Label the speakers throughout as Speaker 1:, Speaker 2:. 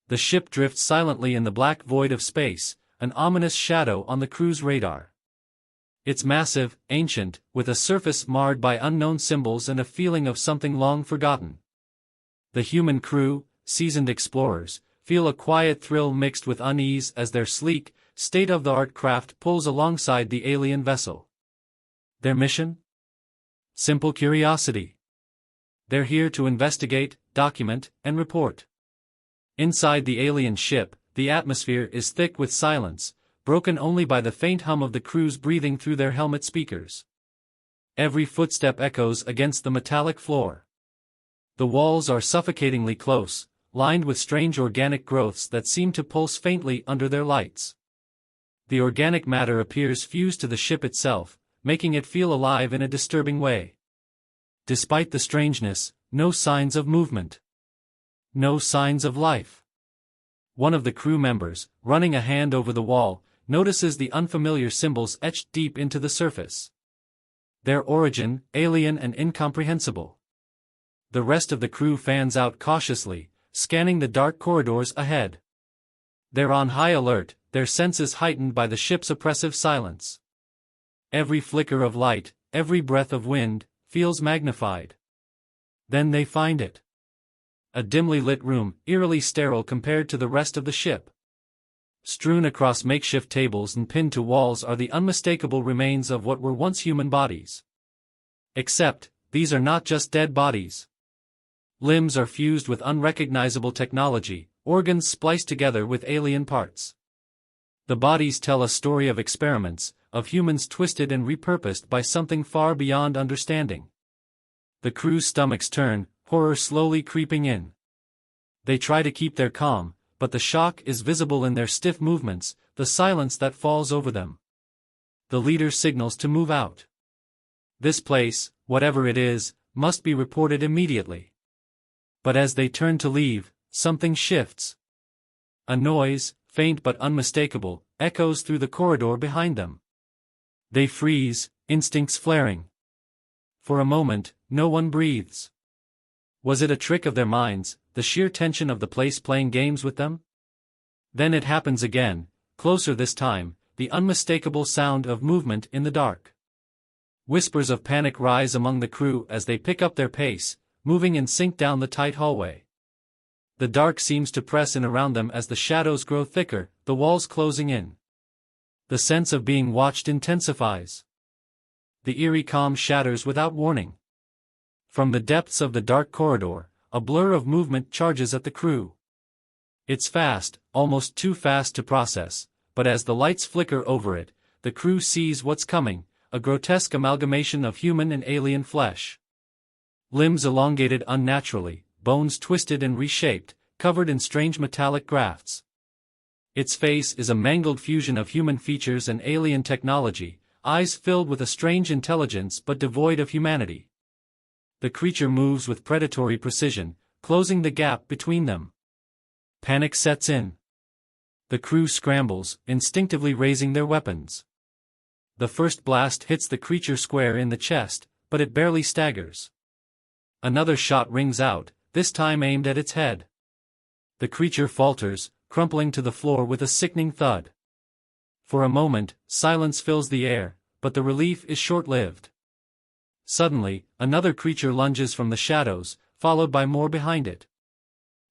Speaker 1: The ship drifts silently in the black void of space, an ominous shadow on the crew's radar. It's massive, ancient, with a surface marred by unknown symbols and a feeling of something long forgotten. The human crew, seasoned explorers, feel a quiet thrill mixed with unease as their sleek, state-of-the-art craft pulls alongside the alien vessel. Their mission? Simple curiosity. They're here to investigate, document, and report. Inside the alien ship, the atmosphere is thick with silence, broken only by the faint hum of the crew's breathing through their helmet speakers. Every footstep echoes against the metallic floor. The walls are suffocatingly close, lined with strange organic growths that seem to pulse faintly under their lights. The organic matter appears fused to the ship itself, making it feel alive in a disturbing way. Despite the strangeness, no signs of movement. No signs of life. One of the crew members, running a hand over the wall, notices the unfamiliar symbols etched deep into the surface. Their origin, alien and incomprehensible. The rest of the crew fans out cautiously, scanning the dark corridors ahead. They're on high alert, their senses heightened by the ship's oppressive silence. Every flicker of light, every breath of wind, feels magnified. Then they find it. A dimly lit room, eerily sterile compared to the rest of the ship. Strewn across makeshift tables and pinned to walls are the unmistakable remains of what were once human bodies. Except, these are not just dead bodies. Limbs are fused with unrecognizable technology, organs spliced together with alien parts. The bodies tell a story of experiments, of humans twisted and repurposed by something far beyond understanding. The crew's stomachs turn, horror slowly creeping in. They try to keep their calm, but the shock is visible in their stiff movements, the silence that falls over them. The leader signals to move out. This place, whatever it is, must be reported immediately. But as they turn to leave, something shifts. A noise, faint but unmistakable, echoes through the corridor behind them. They freeze, instincts flaring. For a moment, no one breathes. Was it a trick of their minds, the sheer tension of the place playing games with them? Then it happens again, closer this time, the unmistakable sound of movement in the dark. Whispers of panic rise among the crew as they pick up their pace, moving in sync down the tight hallway. The dark seems to press in around them as the shadows grow thicker, the walls closing in. The sense of being watched intensifies. The eerie calm shatters without warning. From the depths of the dark corridor, a blur of movement charges at the crew. It's fast, almost too fast to process, but as the lights flicker over it, the crew sees what's coming, a grotesque amalgamation of human and alien flesh. Limbs elongated unnaturally, bones twisted and reshaped, covered in strange metallic grafts. Its face is a mangled fusion of human features and alien technology, eyes filled with a strange intelligence but devoid of humanity. The creature moves with predatory precision, closing the gap between them. Panic sets in. The crew scrambles, instinctively raising their weapons. The first blast hits the creature square in the chest, but it barely staggers. Another shot rings out, this time aimed at its head. The creature falters, crumpling to the floor with a sickening thud. For a moment, silence fills the air, but the relief is short-lived. Suddenly, another creature lunges from the shadows, followed by more behind it.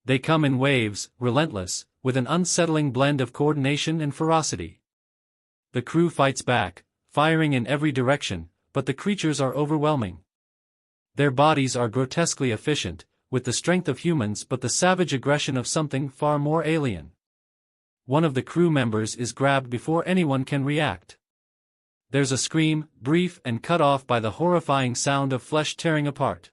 Speaker 1: They come in waves, relentless, with an unsettling blend of coordination and ferocity. The crew fights back, firing in every direction, but the creatures are overwhelming. Their bodies are grotesquely efficient, with the strength of humans but the savage aggression of something far more alien. One of the crew members is grabbed before anyone can react. There's a scream, brief and cut off by the horrifying sound of flesh tearing apart.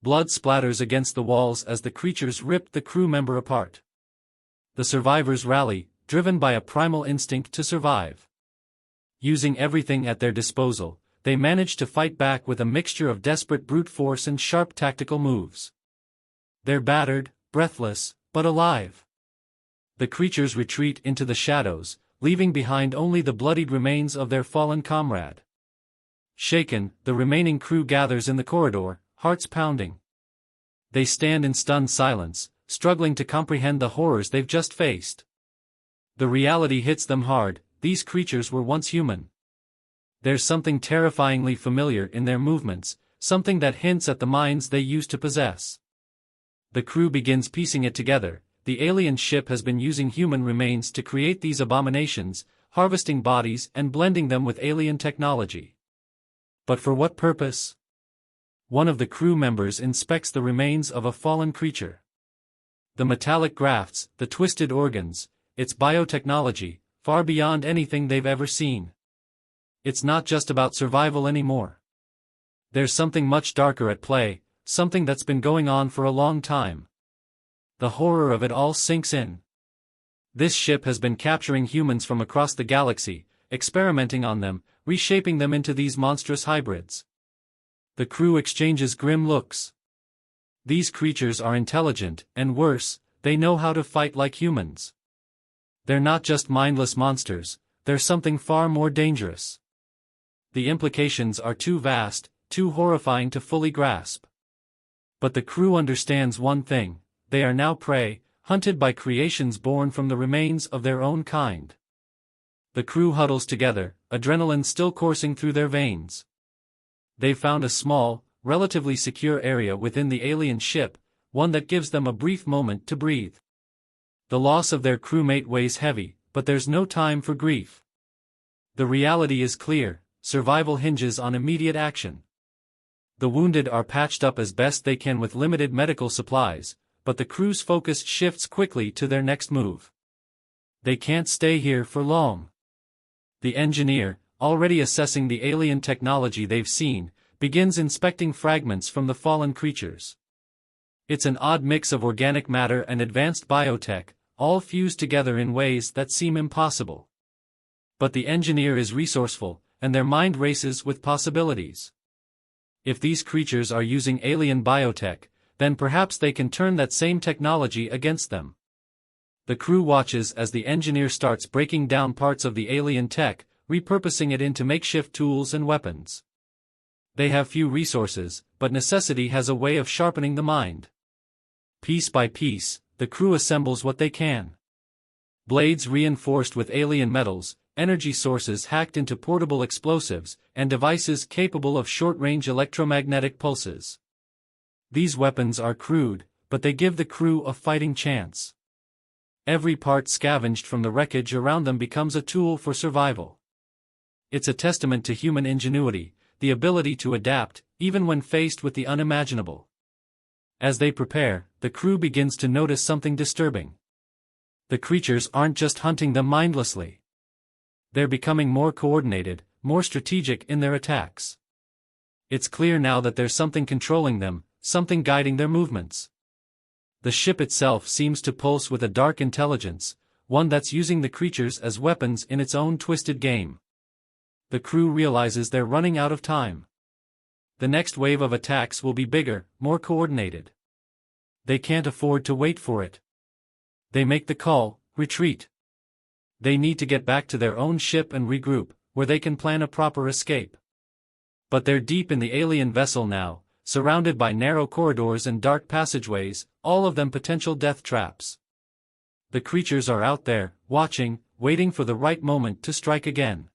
Speaker 1: Blood splatters against the walls as the creatures rip the crew member apart. The survivors rally, driven by a primal instinct to survive. Using everything at their disposal, they manage to fight back with a mixture of desperate brute force and sharp tactical moves. They're battered, breathless, but alive. The creatures retreat into the shadows, leaving behind only the bloodied remains of their fallen comrade. Shaken, the remaining crew gathers in the corridor, hearts pounding. They stand in stunned silence, struggling to comprehend the horrors they've just faced. The reality hits them hard: these creatures were once human. There's something terrifyingly familiar in their movements, something that hints at the minds they used to possess. The crew begins piecing it together. The alien ship has been using human remains to create these abominations, harvesting bodies and blending them with alien technology. But for what purpose? One of the crew members inspects the remains of a fallen creature. The metallic grafts, the twisted organs, it's biotechnology, far beyond anything they've ever seen. It's not just about survival anymore. There's something much darker at play, something that's been going on for a long time. The horror of it all sinks in. This ship has been capturing humans from across the galaxy, experimenting on them, reshaping them into these monstrous hybrids. The crew exchanges grim looks. These creatures are intelligent, and worse, they know how to fight like humans. They're not just mindless monsters, they're something far more dangerous. The implications are too vast, too horrifying to fully grasp. But the crew understands one thing: they are now prey, hunted by creations born from the remains of their own kind. The crew huddles together, adrenaline still coursing through their veins. They've found a small, relatively secure area within the alien ship, one that gives them a brief moment to breathe. The loss of their crewmate weighs heavy, but there's no time for grief. The reality is clear: survival hinges on immediate action. The wounded are patched up as best they can with limited medical supplies, but the crew's focus shifts quickly to their next move. They can't stay here for long. The engineer, already assessing the alien technology they've seen, begins inspecting fragments from the fallen creatures. It's an odd mix of organic matter and advanced biotech, all fused together in ways that seem impossible. But the engineer is resourceful, and their mind races with possibilities. If these creatures are using alien biotech, then perhaps they can turn that same technology against them. The crew watches as the engineer starts breaking down parts of the alien tech, repurposing it into makeshift tools and weapons. They have few resources, but necessity has a way of sharpening the mind. Piece by piece, the crew assembles what they can. Blades reinforced with alien metals, energy sources hacked into portable explosives, and devices capable of short-range electromagnetic pulses. These weapons are crude, but they give the crew a fighting chance. Every part scavenged from the wreckage around them becomes a tool for survival. It's a testament to human ingenuity, the ability to adapt, even when faced with the unimaginable. As they prepare, the crew begins to notice something disturbing. The creatures aren't just hunting them mindlessly. They're becoming more coordinated, more strategic in their attacks. It's clear now that there's something controlling them, something guiding their movements. The ship itself seems to pulse with a dark intelligence, one that's using the creatures as weapons in its own twisted game. The crew realizes they're running out of time. The next wave of attacks will be bigger, more coordinated. They can't afford to wait for it. They make the call: retreat. They need to get back to their own ship and regroup, where they can plan a proper escape. But they're deep in the alien vessel now, surrounded by narrow corridors and dark passageways, all of them potential death traps. The creatures are out there, watching, waiting for the right moment to strike again.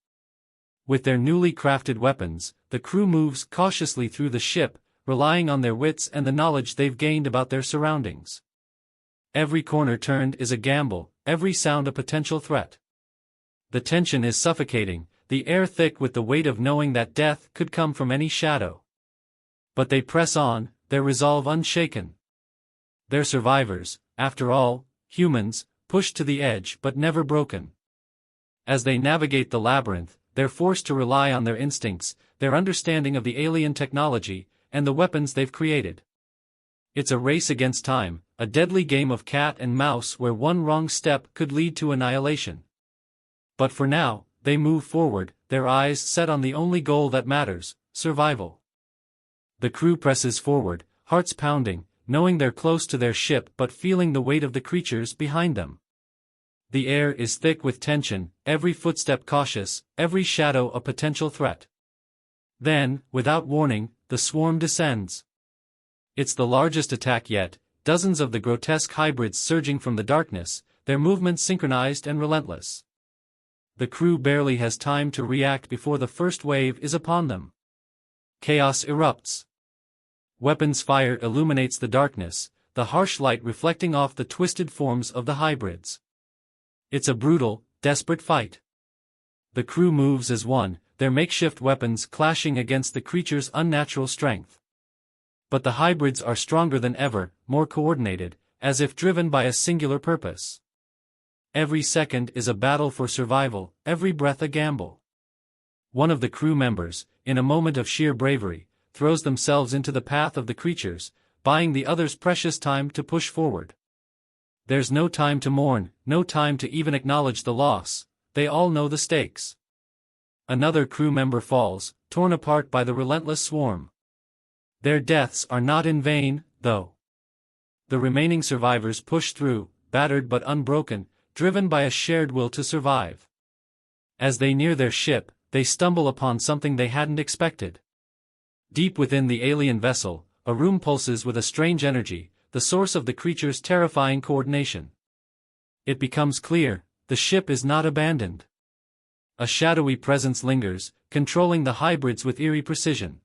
Speaker 1: With their newly crafted weapons, the crew moves cautiously through the ship, relying on their wits and the knowledge they've gained about their surroundings. Every corner turned is a gamble, every sound a potential threat. The tension is suffocating, the air thick with the weight of knowing that death could come from any shadow. But they press on, their resolve unshaken. They're survivors, after all, humans, pushed to the edge but never broken. As they navigate the labyrinth, they're forced to rely on their instincts, their understanding of the alien technology, and the weapons they've created. It's a race against time, a deadly game of cat and mouse where one wrong step could lead to annihilation. But for now, they move forward, their eyes set on the only goal that matters: survival. The crew presses forward, hearts pounding, knowing they're close to their ship but feeling the weight of the creatures behind them. The air is thick with tension, every footstep cautious, every shadow a potential threat. Then, without warning, the swarm descends. It's the largest attack yet, dozens of the grotesque hybrids surging from the darkness, their movements synchronized and relentless. The crew barely has time to react before the first wave is upon them. Chaos erupts. Weapons fire illuminates the darkness, the harsh light reflecting off the twisted forms of the hybrids. It's a brutal, desperate fight. The crew moves as one, their makeshift weapons clashing against the creature's unnatural strength. But the hybrids are stronger than ever, more coordinated, as if driven by a singular purpose. Every second is a battle for survival, every breath a gamble. One of the crew members, in a moment of sheer bravery, throws themselves into the path of the creatures, buying the others precious time to push forward. There's no time to mourn, no time to even acknowledge the loss, they all know the stakes. Another crew member falls, torn apart by the relentless swarm. Their deaths are not in vain, though. The remaining survivors push through, battered but unbroken, driven by a shared will to survive. As they near their ship, they stumble upon something they hadn't expected. Deep within the alien vessel, a room pulses with a strange energy, the source of the creature's terrifying coordination. It becomes clear, the ship is not abandoned. A shadowy presence lingers, controlling the hybrids with eerie precision.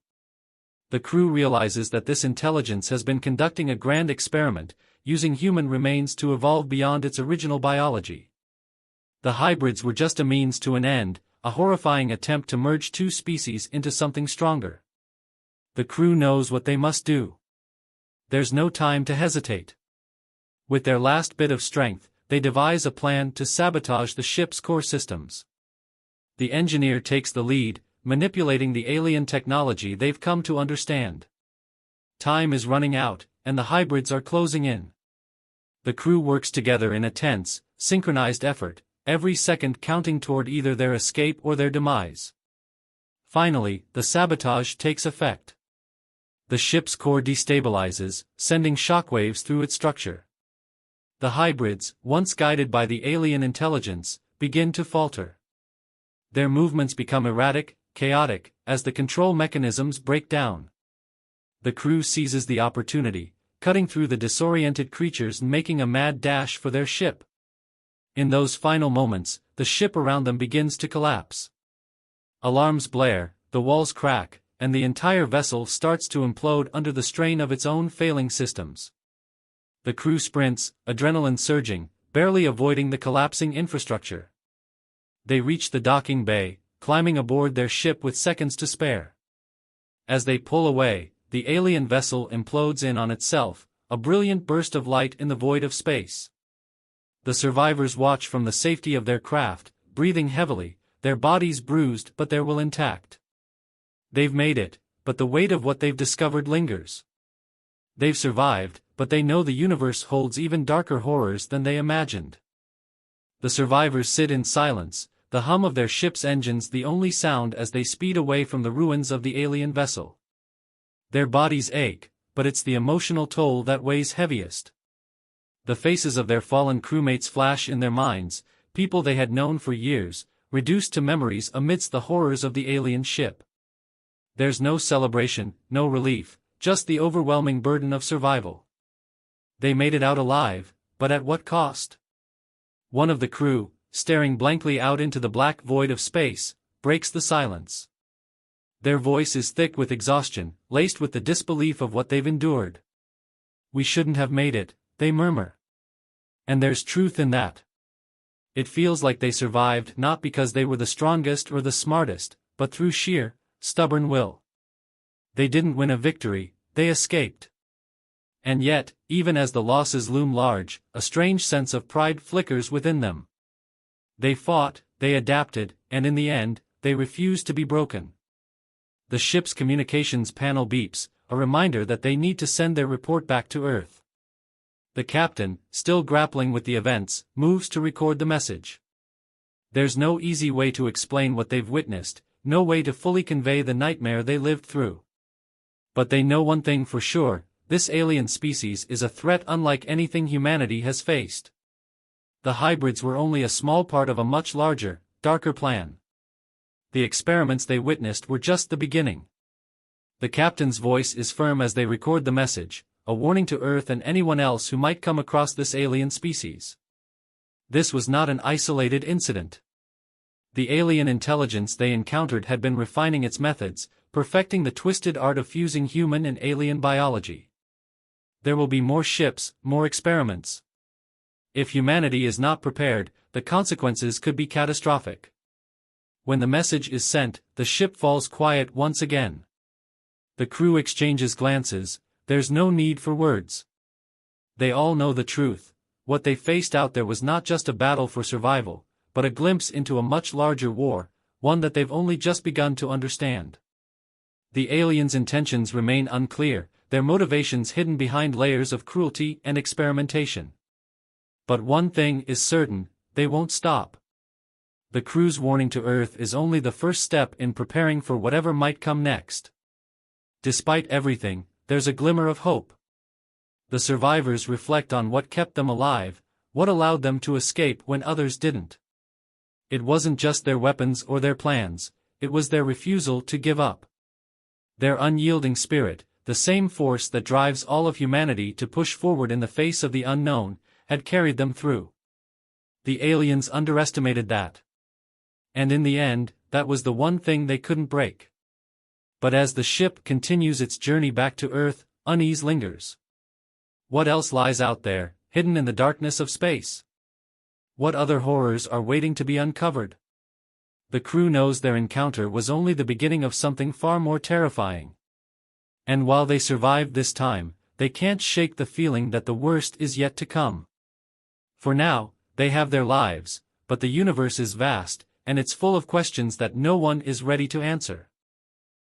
Speaker 1: The crew realizes that this intelligence has been conducting a grand experiment, using human remains to evolve beyond its original biology. The hybrids were just a means to an end, a horrifying attempt to merge two species into something stronger. The crew knows what they must do. There's no time to hesitate. With their last bit of strength, they devise a plan to sabotage the ship's core systems. The engineer takes the lead, manipulating the alien technology they've come to understand. Time is running out, and the hybrids are closing in. The crew works together in a tense, synchronized effort, every second counting toward either their escape or their demise. Finally, the sabotage takes effect. The ship's core destabilizes, sending shockwaves through its structure. The hybrids, once guided by the alien intelligence, begin to falter. Their movements become erratic, chaotic, as the control mechanisms break down. The crew seizes the opportunity, cutting through the disoriented creatures and making a mad dash for their ship. In those final moments, the ship around them begins to collapse. Alarms blare, the walls crack, and the entire vessel starts to implode under the strain of its own failing systems. The crew sprints, adrenaline surging, barely avoiding the collapsing infrastructure. They reach the docking bay, climbing aboard their ship with seconds to spare. As they pull away, the alien vessel implodes in on itself, a brilliant burst of light in the void of space. The survivors watch from the safety of their craft, breathing heavily, their bodies bruised but their will intact. They've made it, but the weight of what they've discovered lingers. They've survived, but they know the universe holds even darker horrors than they imagined. The survivors sit in silence, the hum of their ship's engines the only sound as they speed away from the ruins of the alien vessel. Their bodies ache, but it's the emotional toll that weighs heaviest. The faces of their fallen crewmates flash in their minds, people they had known for years, reduced to memories amidst the horrors of the alien ship. There's no celebration, no relief, just the overwhelming burden of survival. They made it out alive, but at what cost? One of the crew, staring blankly out into the black void of space, breaks the silence. Their voice is thick with exhaustion, laced with the disbelief of what they've endured. "We shouldn't have made it," they murmur. And there's truth in that. It feels like they survived not because they were the strongest or the smartest, but through sheer, stubborn will. They didn't win a victory, they escaped. And yet, even as the losses loom large, a strange sense of pride flickers within them. They fought, they adapted, and in the end, they refused to be broken. The ship's communications panel beeps, a reminder that they need to send their report back to Earth. The captain, still grappling with the events, moves to record the message. There's no easy way to explain what they've witnessed, no way to fully convey the nightmare they lived through. But they know one thing for sure, this alien species is a threat unlike anything humanity has faced. The hybrids were only a small part of a much larger, darker plan. The experiments they witnessed were just the beginning. The captain's voice is firm as they record the message, a warning to Earth and anyone else who might come across this alien species. This was not an isolated incident. The alien intelligence they encountered had been refining its methods, perfecting the twisted art of fusing human and alien biology. There will be more ships, more experiments. If humanity is not prepared, the consequences could be catastrophic. When the message is sent, the ship falls quiet once again. The crew exchanges glances. There's no need for words. They all know the truth. What they faced out there was not just a battle for survival, but a glimpse into a much larger war, one that they've only just begun to understand. The aliens' intentions remain unclear, their motivations hidden behind layers of cruelty and experimentation. But one thing is certain, they won't stop. The crew's warning to Earth is only the first step in preparing for whatever might come next. Despite everything, there's a glimmer of hope. The survivors reflect on what kept them alive, what allowed them to escape when others didn't. It wasn't just their weapons or their plans, it was their refusal to give up. Their unyielding spirit, the same force that drives all of humanity to push forward in the face of the unknown, had carried them through. The aliens underestimated that. And in the end, that was the one thing they couldn't break. But as the ship continues its journey back to Earth, unease lingers. What else lies out there, hidden in the darkness of space? What other horrors are waiting to be uncovered? The crew knows their encounter was only the beginning of something far more terrifying. And while they survived this time, they can't shake the feeling that the worst is yet to come. For now, they have their lives, but the universe is vast, and it's full of questions that no one is ready to answer.